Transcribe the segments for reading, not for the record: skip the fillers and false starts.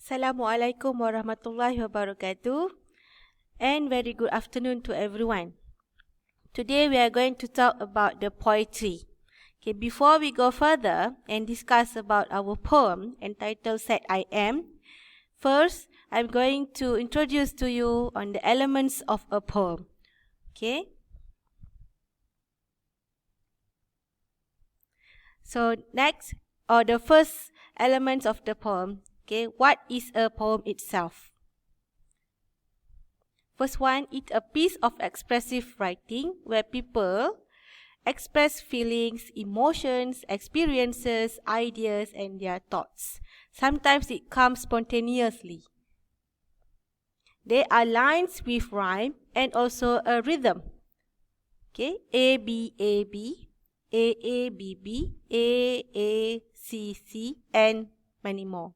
Assalamualaikum warahmatullahi wabarakatuh, and very good afternoon to everyone. Today we are going to talk about the poetry. Okay, before we go further and discuss about our poem entitled Said I Am, first I'm going to introduce to you on the elements of a poem. Okay. So next, or the first elements of the poem. Okay, what is a poem itself? First one, it's a piece of expressive writing where people express feelings, emotions, experiences, ideas, and their thoughts. Sometimes it comes spontaneously. There are lines with rhyme and also a rhythm. Okay, A, B, A, B, A, A, B, B, A, C, C, and many more.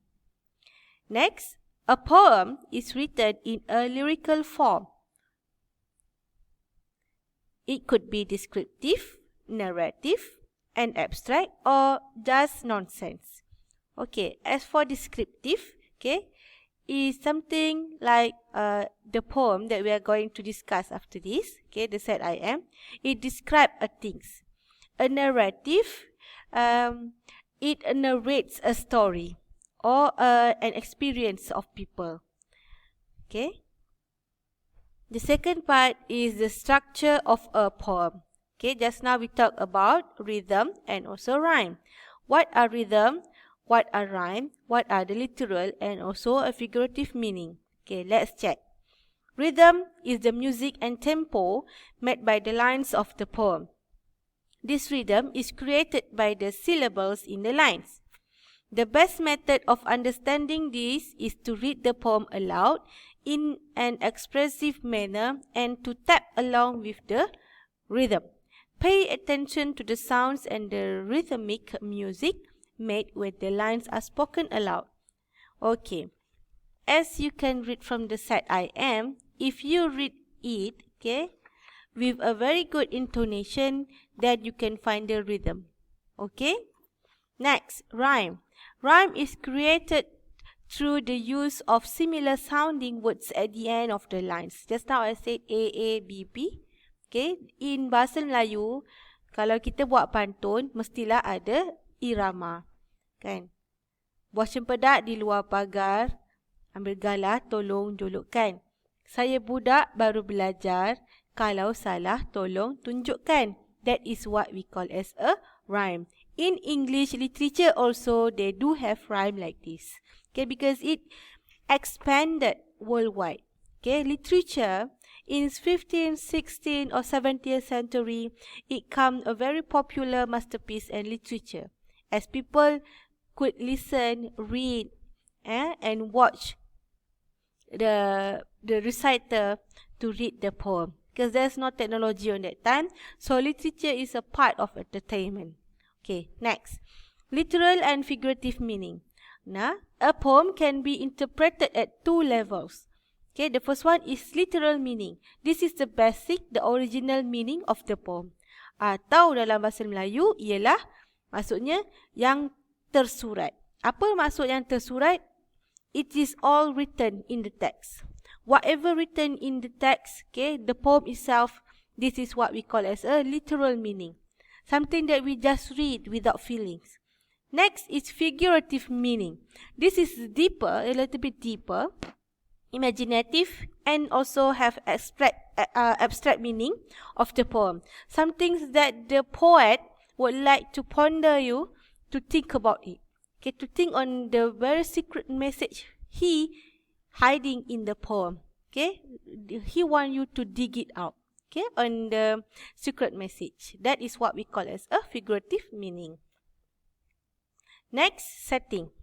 Next, a poem is written in a lyrical form. It could be descriptive, narrative, and abstract, or just nonsense. Okay, as for descriptive, okay, is something like the poem that we are going to discuss after this. Okay, the Said I Am. It describes things. A narrative, it narrates a story or an experience of people. Okay. The second part is the structure of a poem. Okay, just now we talked about rhythm and also rhyme. What are rhythm? What are rhyme? What are the literal and also a figurative meaning? Okay, let's check. Rhythm is the music and tempo made by the lines of the poem. This rhythm is created by the syllables in the lines. The best method of understanding this is to read the poem aloud in an expressive manner and to tap along with the rhythm. Pay attention to the sounds and the rhythmic music made when the lines are spoken aloud. Okay, as you can read from the Said I Am, if you read it, okay, with a very good intonation, then you can find the rhythm. Okay. Next, rhyme. Rhyme is created through the use of similar sounding words at the end of the lines. Just now I said A, B, B. Okay, in bahasa Melayu, kalau kita buat pantun, mestilah ada irama. Kan? Buah cempedak di luar pagar, ambil galah, tolong jolokkan. Saya budak baru belajar, kalau salah tolong tunjukkan. That is what we call as a rhyme. In English literature also, they do have rhyme like this. Okay, because it expanded worldwide. Okay, literature in 15th, 16th or 17th century, it became a very popular masterpiece and literature. As people could listen, read, and watch the reciter to read the poem. Because there's no technology on that time, so literature is a part of entertainment. Okay, next. Literal and figurative meaning. Now, a poem can be interpreted at two levels. Okay, the first one is literal meaning. This is the basic, the original meaning of the poem. Atau dalam bahasa Melayu ialah maksudnya yang tersurat. Apa maksud yang tersurat? It is all written in the text. Whatever written in the text, okay, the poem itself, this is what we call as a literal meaning. Something that we just read without feelings. Next is figurative meaning. This is deeper, a little bit deeper, imaginative, and also have abstract meaning of the poem. Some things that the poet would like to ponder you to think about it. Okay, to think on the very secret message he hiding in the poem. Okay, he want you to dig it out. Okay, on the secret message. That is what we call as a figurative meaning. Next, setting.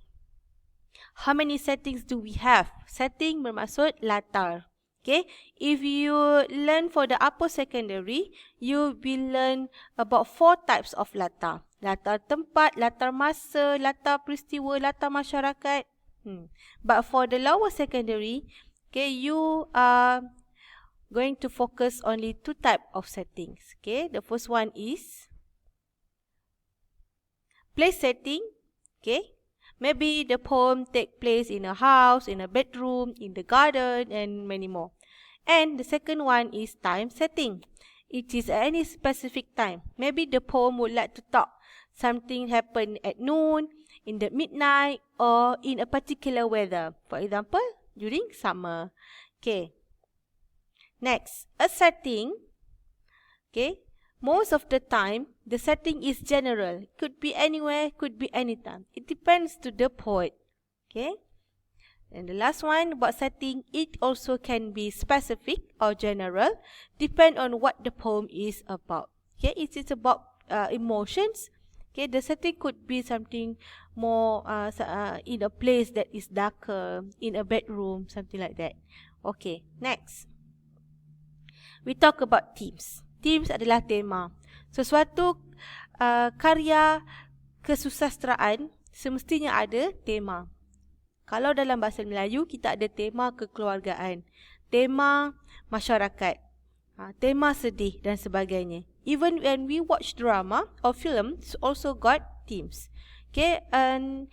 How many settings do we have? Setting bermaksud latar. Okay, if you learn for the upper secondary, you will learn about 4 types of latar. Latar tempat, latar masa, latar peristiwa, latar masyarakat. But for the lower secondary, okay, you are going to focus only 2 types of settings. Okay, the first one is place setting. Okay, Maybe the poem take place in a house, in a bedroom, in the garden, and many more. And the second one is time setting. It is at any specific time. Maybe the poem would like to talk something happened at noon, in the midnight, or in a particular weather. For example, during summer. Okay. Next, a setting. Okay. Most of the time, the setting is general. Could be anywhere, could be anytime. It depends to the poet. Okay. And the last one about setting, it also can be specific or general, depend on what the poem is about. Okay, it is about emotions. Okay, the setting could be something more in a place that is darker, in a bedroom, something like that. Okay, next. We talk about themes. Themes adalah tema. Sesuatu karya kesusasteraan semestinya ada tema. Kalau dalam bahasa Melayu, kita ada tema kekeluargaan, tema masyarakat, tema sedih dan sebagainya. Even when we watch drama or films, also got themes. Okay, and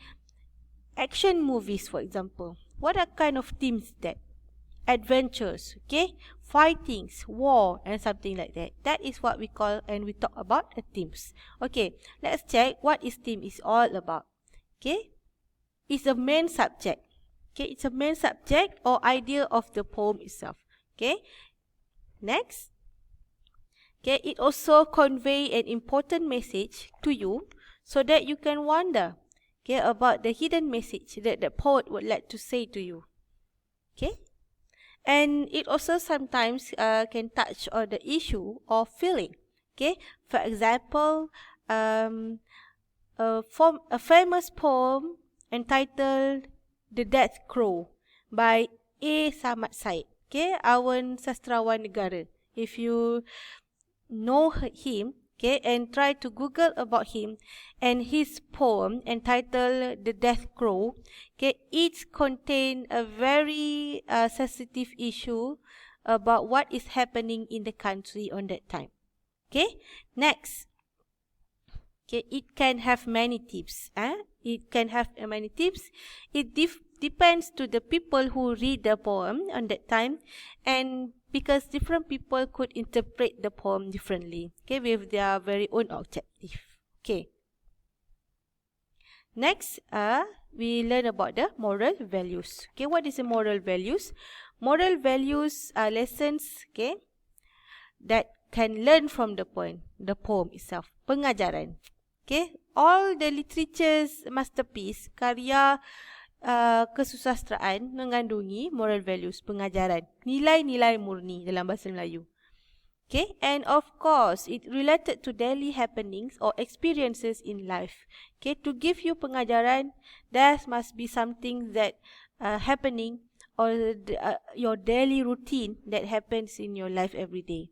action movies, for example. What are kind of themes that? Adventures, okay, fightings, war, and something like that. That is what we call and we talk about the themes. Okay, let's check what is theme is all about. Okay. It's a main subject. Okay, it's a main subject or idea of the poem itself. Okay, next. Okay, it also convey an important message to you so that you can wonder, okay, about the hidden message that the poet would like to say to you. Okay, and it also sometimes can touch on the issue of feeling. Okay, for example, a famous poem entitled The Death Crow by A. Samad Said. Okay, Awan Sastrawan Negara. If you know him, okay, and try to Google about him and his poem entitled The Death Crow, okay, it contains a very sensitive issue about what is happening in the country on that time. Okay, next. Okay, it can have many tips. It can have many tips. It depends to the people who read the poem on that time, and because different people could interpret the poem differently, okay, with their very own objective. Okay. Next, we learn about the moral values. Okay, what is the moral values? Moral values are lessons, okay, that can learn from the poem itself. Pengajaran. Okay, all the literature's masterpiece, karya kesusasteraan mengandungi moral values, pengajaran, nilai-nilai murni dalam bahasa Melayu. Okay, and of course, it related to daily happenings or experiences in life. Okay, to give you pengajaran, there must be something that happening or your daily routine that happens in your life every day.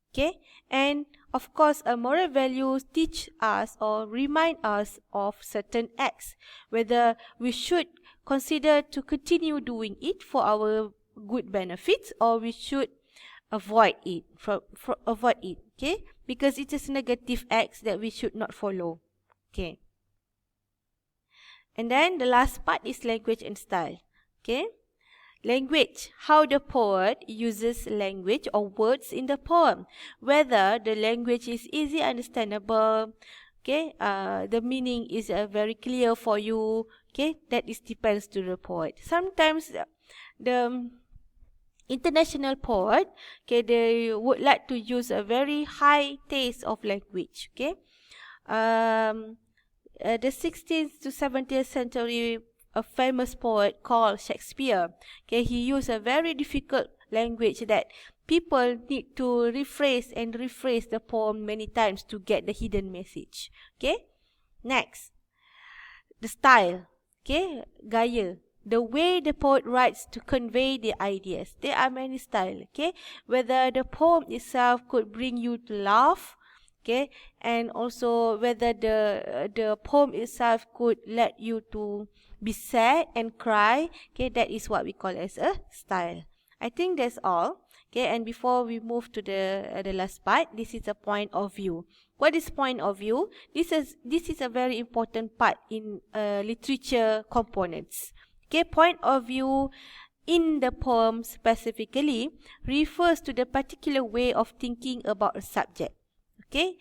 Okay, and of course, moral values teach us or remind us of certain acts, whether we should consider to continue doing it for our good benefits or we should avoid it, avoid it, okay, because it is negative acts that we should not follow. Okay, and then the last part is language and style. Okay, language, how the poet uses language or words in the poem, whether the language is easy understandable, okay, the meaning is very clear for you, okay, that is depends to the poet. Sometimes the international poet, okay, they would like to use a very high taste of language, okay. The 16th to 17th century, a famous poet called Shakespeare, okay, he used a very difficult language that people need to rephrase and rephrase the poem many times to get the hidden message. Okay, next, the style, okay, gaya, the way the poet writes to convey the ideas. There are many styles, okay, whether the poem itself could bring you to laugh, okay, and also whether the poem itself could let you to be sad and cry, okay, that is what we call as a style. I think that's all, okay, and before we move to the last part, this is a point of view. What is point of view? This is a very important part in literature components. Okay, point of view in the poem specifically refers to the particular way of thinking about a subject. Okay,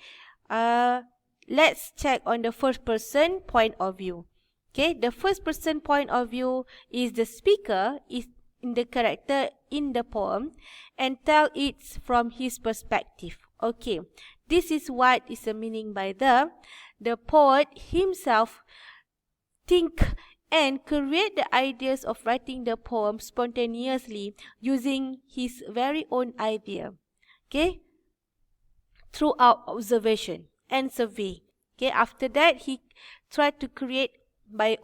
let's check on the first person point of view. Okay, the first person point of view is the speaker is in the character in the poem and tell it from his perspective. Okay, this is what is the meaning by the poet himself think and create the ideas of writing the poem spontaneously using his very own idea. Okay, throughout observation and survey. Okay, after that he tried to create by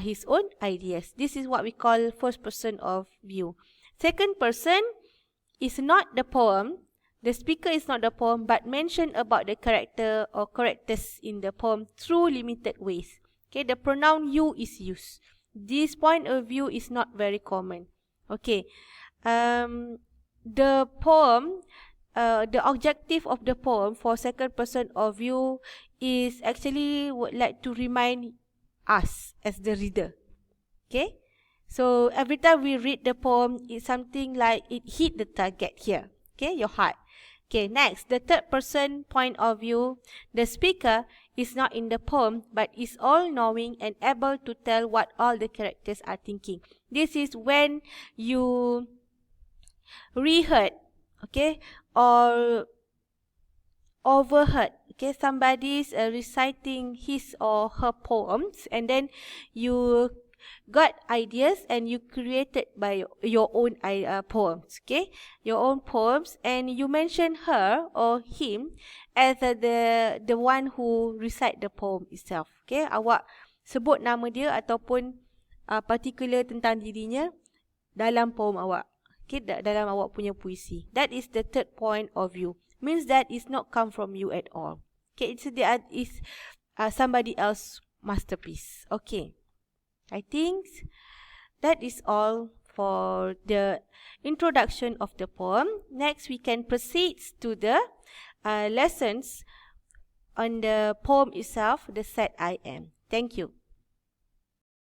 his own ideas. This is what we call first person of view. Second person is not the poem. The speaker is not the poem, but mention about the character or characters in the poem through limited ways. Okay, the pronoun you is used. This point of view is not very common. Okay, the poem, the objective of the poem for second person of view is actually would like to remind us as the reader. Okay, so every time we read the poem, it's something like it hit the target here. Okay, your heart. Okay, next, the third person point of view. The speaker is not in the poem, but is all-knowing and able to tell what all the characters are thinking. This is when you reheard, okay, or overheard, okay, somebody's reciting his or her poems, and then you got ideas and you created by your own poems, okay, your own poems, and you mention her or him as the one who recite the poem itself. Okay, awak sebut nama dia ataupun particular tentang dirinya dalam poem awak, okay, dalam awak punya puisi. That is the third point of view. Means that it's not come from you at all. Okay, it's somebody else's masterpiece. Okay, I think that is all for the introduction of the poem. Next, we can proceed to the lessons on the poem itself, the Sad I Am. Thank you.